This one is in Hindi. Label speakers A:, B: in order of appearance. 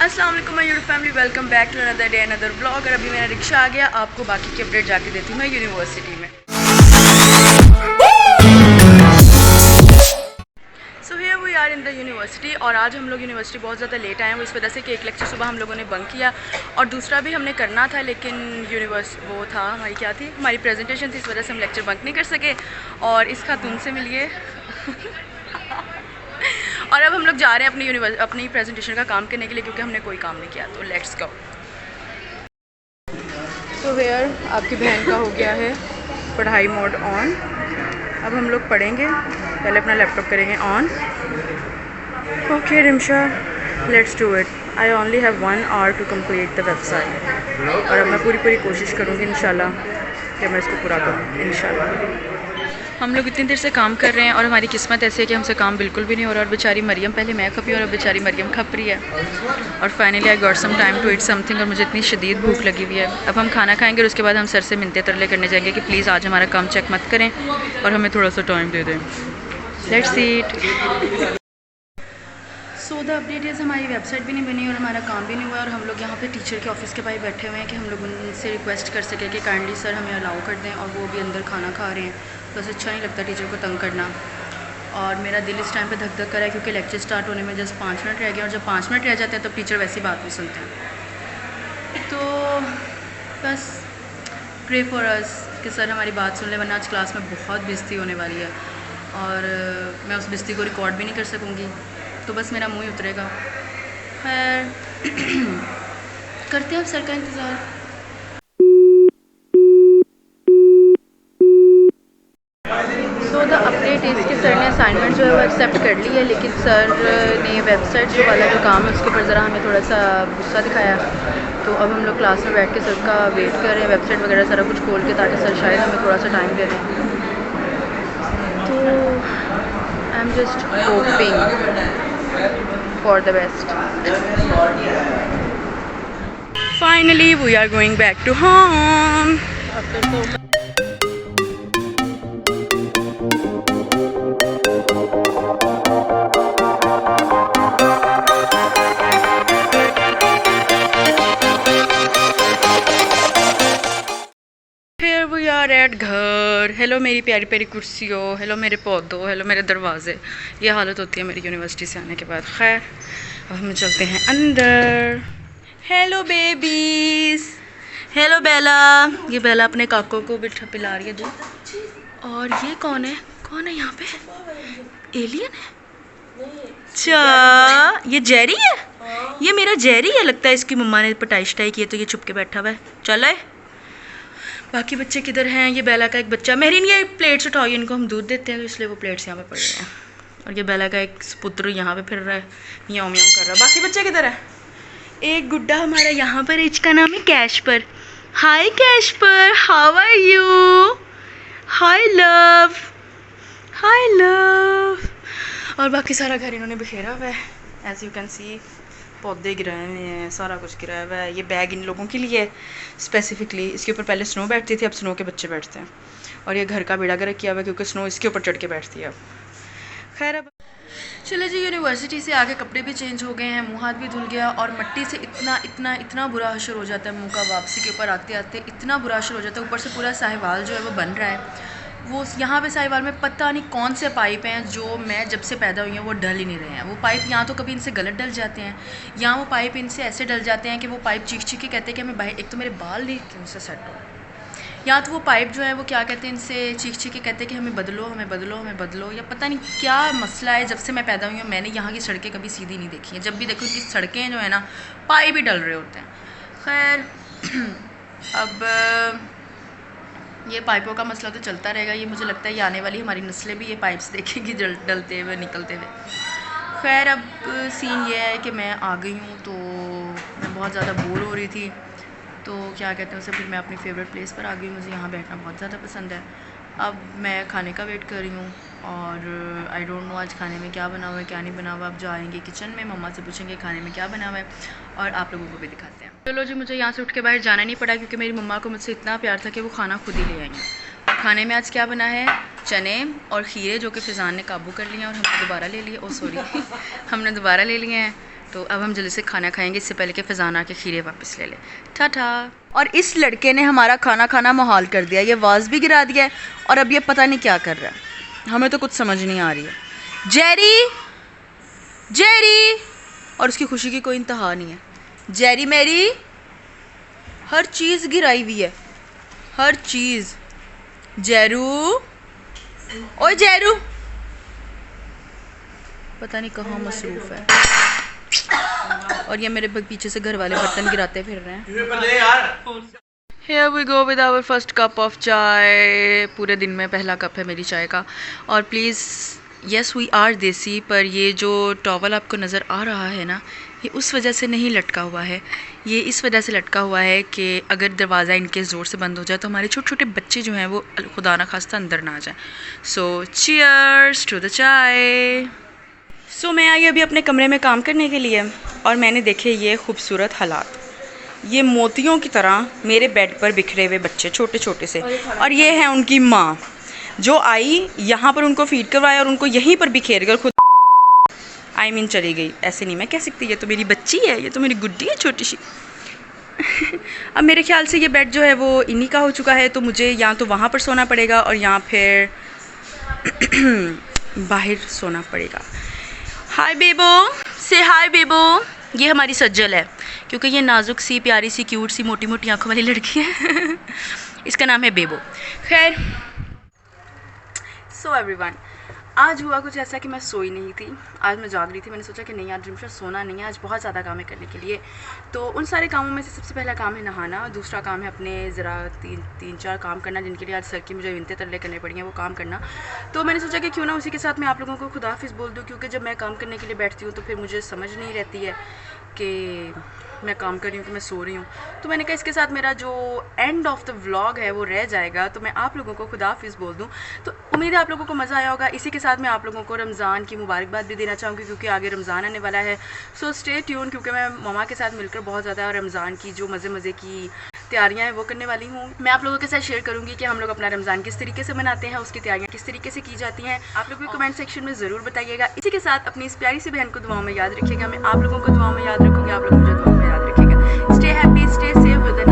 A: अस्सलाम वालेकुम my YouTube family, welcome back to another day another blog. और अभी मेरा रिक्शा आ गया, आपको बाकी की अपडेट जाके देती हूँ मैं यूनिवर्सिटी में। So here we are in the university. और आज हम लोग यूनिवर्सिटी बहुत ज़्यादा लेट आए हैं, वो इस वजह से कि एक लेक्चर सुबह हम लोगों ने बंक किया और दूसरा भी हमने करना था, लेकिन वो था हमारी क्या थी, हमारी प्रेजेंटेशन थी, इस वजह से हम लेक्चर बंक नहीं कर सके। और इस खातून से मिलिए और अब हम लोग जा रहे हैं अपनी प्रेजेंटेशन का काम करने के लिए, क्योंकि हमने कोई काम नहीं किया। तो लेट्स गो। तो हेयर आपकी बहन का हो गया है पढ़ाई मोड ऑन। अब हम लोग पढ़ेंगे, पहले अपना लैपटॉप करेंगे on. Okay Rimsha, let's do it. I only have 1 hour to complete the website. और अब मैं पूरी कोशिश करूँगी इंशाल्लाह कि मैं इसको पूरा करूँ इंशाल्लाह। हम लोग इतनी देर से काम कर रहे हैं और हमारी किस्मत ऐसी है कि हमसे काम बिल्कुल भी नहीं हो रहा। और बेचारी मरियम, पहले मैं खपी और अब बेचारी मरियम खप रही है। और finally I got some time to eat something. और मुझे इतनी शदीद भूख लगी हुई है। अब हम खाना खाएंगे और उसके बाद हम सर से मिन्नतें तरले करने जाएंगे कि प्लीज़ आज हमारा काम चेक मत करें और हमें थोड़ा सा टाइम दे दें। Let's eat. So the update is हमारी वेबसाइट भी नहीं बनी और हमारा काम भी नहीं हुआ। और हम लोग यहाँ पे टीचर के ऑफिस के पास बैठे हुए हैं कि हम लोग उनसे रिक्वेस्ट कर सकें कि काइंडली सर हमें अलाउ कर दें। और वो भी अंदर खाना खा रहे हैं, तो ऐसे अच्छा नहीं लगता टीचर को तंग करना। और मेरा दिल इस टाइम पे धक धक कर रहा है, क्योंकि लेक्चर स्टार्ट होने में जस्ट 5 मिनट रह गए। और जब 5 मिनट रह जाते हैं तो टीचर वैसी बात नहीं सुनते हैं। तो बस प्रे फॉर अस कि सर हमारी बात सुन ले, वरना आज क्लास में बहुत बेइज्जती होने वाली है और मैं उस बेइज्जती को रिकॉर्ड भी नहीं कर सकूँगी। तो बस मेरा मुँह ही उतरेगा। खैर करते हैं अब सर का इंतज़ार। सो द अपडेट इज़ कि सर ने असाइनमेंट जो है वो एक्सेप्ट कर ली है, लेकिन सर ने वेबसाइट जो वाला जो काम है उसके ऊपर ज़रा हमें थोड़ा सा गुस्सा दिखाया। तो अब हम लोग क्लास में बैठ के सर का वेट कर रहे हैं, वेबसाइट वगैरह सारा कुछ खोल के, ताकि सर शायद हमें थोड़ा सा टाइम दे दें। तो I am just hoping for the best. Finally we are going back to home. Here we are at घर। हेलो मेरी प्यारी प्यारी कुर्सियों, हेलो मेरे पौधों, हेलो मेरे दरवाजे। ये हालत होती है मेरी यूनिवर्सिटी से आने के बाद। खैर अब हम चलते हैं अंदर। हेलो बेबीज, हेलो बेला। ये बेला अपने काकों को बिठा पिला रही है दूध। और ये कौन है यहाँ पे? एलियन है? अच्छा ये जेरी है। ये मेरा जेरी है, लगता है इसकी मम्मा ने पटाई शटाई की है तो ये छुप के बैठा हुआ है। चलो बाकी बच्चे किधर हैं? ये बेला का एक बच्चा, मेहरीन ये प्लेट्स उठाओ, इनको हम दूध देते हैं तो इसलिए वो प्लेट्स यहाँ पे पड़ रहे हैं। और ये बेला का एक पुत्र यहाँ पे फिर रहा है, म्याऊं म्याऊं कर रहा है। बाकी बच्चे किधर है? एक गुड्डा हमारा यहाँ पर, इसका नाम है Casper. Hi Casper, how are you? Hi love, hi love. और बाकी सारा घर इन्होंने बिखेरा हुआ है, एज यू कैन सी। पौधे गिराए हुए हैं, सारा कुछ गिराया हुआ है। ये बैग इन लोगों के लिए स्पेसिफिकली, इसके ऊपर पहले स्नो बैठती थी, अब स्नो के बच्चे बैठते हैं। और ये घर का बेड़ा गर्क किया हुआ है, क्योंकि स्नो इसके ऊपर चढ़ के बैठती है अब। खैर अब चले जी, यूनिवर्सिटी से आके कपड़े भी चेंज हो गए हैं, मुँह हाथ भी धुल गया। और मिट्टी से इतना बुरा हशर हो जाता है मुँह का, वापसी के ऊपर आते आते इतना बुरा हशर हो जाता है। ऊपर से पूरा साहिवाल जो है वो बन रहा है। वो यहाँ पे साहिवाल में पता नहीं कौन से पाइप हैं जो मैं जब से पैदा हुई हूँ वो डल ही नहीं रहे हैं। वो पाइप यहाँ तो कभी इनसे गलत डल जाते हैं, यहाँ वो पाइप इनसे ऐसे डल जाते हैं कि वो पाइप चीख चीख के कहते हैं कि हमें भाई, एक तो मेरे बाल नहीं इनसे सेट हो, या तो वो पाइप जो है वो क्या कहते हैं, इनसे चीख चीख के कहते हैं कि हमें बदलो, हमें बदलो, हमें बदलो। या पता नहीं क्या मसला है। जब से मैं पैदा हुई हूँ मैंने यहाँ की सड़कें कभी सीधी नहीं देखी हैं। जब भी देखो कि सड़कें जो है ना, पाइप ही डल रहे होते हैं। खैर अब ये पाइपों का मसला तो चलता रहेगा। ये मुझे लगता है ये आने वाली हमारी नस्लें भी ये पाइप्स देखेंगी डलते हुए, निकलते हुए। खैर अब सीन ये है कि मैं आ गई हूँ, तो मैं बहुत ज़्यादा बोर हो रही थी, तो क्या कहते हैं उसे, फिर मैं अपनी फेवरेट प्लेस पर आ गई। मुझे यहाँ बैठना बहुत ज़्यादा पसंद है। अब मैं खाने का वेट कर रही हूँ और आई डोंट नो आज खाने में क्या बना हुआ है क्या नहीं बना हुआ। अब जाएंगे किचन में, मम्मा से पूछेंगे खाने में क्या बना हुआ है और आप लोगों को भी दिखाते हैं। चलो जी, मुझे यहाँ से उठ के बाहर जाना नहीं पड़ा, क्योंकि मेरी मम्मा को मुझसे इतना प्यार था कि वो खाना खुद ही ले आई हैं। खाने में आज क्या बना है, चने और खीरे, जो कि फ़िज़ान ने काबू कर लिए हैं और हमने दोबारा ले लिए। ओ सॉरी हमने दोबारा ले लिए हैं। तो अब हम जल्दी से खाना खाएंगे, इससे पहले कि फ़ज़ाना के खीरे वापस ले ले। टाटा। और इस लड़के ने हमारा खाना खाना मुहाल कर दिया, ये वाज भी गिरा दिया है और अब ये पता नहीं क्या कर रहा है, हमें तो कुछ समझ नहीं आ रही है। जेरी, जेरी, और उसकी खुशी की कोई इंतहा नहीं है। जेरी मेरी हर चीज़ गिराई हुई है, हर चीज़। जेरू, ओए जेरू, पता नहीं कहाँ मसरूफ़ है। और ये मेरे पीछे से घर वाले बर्तन गिराते फिर रहे हैं। Here we go with our first cup of चाय। पूरे दिन में पहला कप है मेरी चाय का। और प्लीज़ yes we are देसी, पर ये जो टॉवल आपको नज़र आ रहा है ना, ये उस वजह से नहीं लटका हुआ है, ये इस वजह से लटका हुआ है कि अगर दरवाज़ा इनके ज़ोर से बंद हो जाए तो हमारे छोटे छोटे बच्चे जो हैं वो खुदा ना खास्ता अंदर ना आ जाए। सो चीयर्स टू द चाय। सो मैं आई अभी अपने कमरे में काम करने के लिए और मैंने देखे ये खूबसूरत हालात, ये मोतियों की तरह मेरे बेड पर बिखरे हुए बच्चे छोटे छोटे से, और ये है उनकी माँ जो आई यहाँ पर उनको फीड करवाया और उनको यहीं पर बिखेर कर खुद चली गई। ऐसे नहीं मैं कह सकती, ये तो मेरी बच्ची है, ये तो मेरी गुड्डी है छोटी सी। अब मेरे ख्याल से ये बेड जो है वो इन्हीं का हो चुका है, तो मुझे या तो वहाँ पर सोना पड़ेगा और या फिर बाहर सोना पड़ेगा। हाय बेबो, से हाय बेबो। ये हमारी सज्जल है क्योंकि ये नाजुक सी प्यारी सी क्यूट सी मोटी मोटी आंखों वाली लड़की है। इसका नाम है बेबो। खैर, सो एवरीवन, आज हुआ कुछ ऐसा कि मैं सोई नहीं थी, आज मैं जाग रही थी। मैंने सोचा कि नहीं आज रिमशा सोना नहीं है, आज बहुत ज़्यादा काम है करने के लिए। तो उन सारे कामों में से सबसे पहला काम है नहाना, दूसरा काम है अपने ज़रा तीन चार काम करना जिनके लिए आज सर की मुझे विनते तरले करने पड़ी हैं, वो काम करना। तो मैंने सोचा कि क्यों ना उसी के साथ मैं आप लोगों को खुदाफिज़ बोल दूँ, क्योंकि जब मैं काम करने के लिए बैठती हूँ तो फिर मुझे समझ नहीं रहती है कि मैं काम कर रही हूँ कि मैं सो रही हूँ। तो मैंने कहा इसके साथ मेरा जो एंड ऑफ द व्लॉग है वो रह जाएगा, तो मैं आप लोगों को खुदाफिज़ बोल दूँ। तो उम्मीद है आप लोगों को मज़ा आया होगा। इसी के साथ मैं आप लोगों को रमज़ान की मुबारकबाद भी देना चाहूँगी क्योंकि आगे रमज़ान आने वाला है। सो स्टे ट्यून, क्योंकि मैं ममा के साथ मिलकर बहुत ज़्यादा रमज़ान की जो मज़े की तैयारियां हैं वो करने वाली हूँ। मैं आप लोगों के साथ शेयर करूँगी कि हम लोग अपना रमज़ान किस तरीके से मनाते हैं, उसकी तैयारियां किस तरीके से की जाती हैं। आप लोग भी कमेंट सेक्शन में ज़रूर बताइएगा। इसी के साथ अपनी इस प्यारी सी बहन को दुआओं में याद रखिएगा। मैं आप लोगों को दुआओं में याद रखूँगी, आप लोग मुझे दुआओं में याद रखिएगा। Stay happy, stay safe with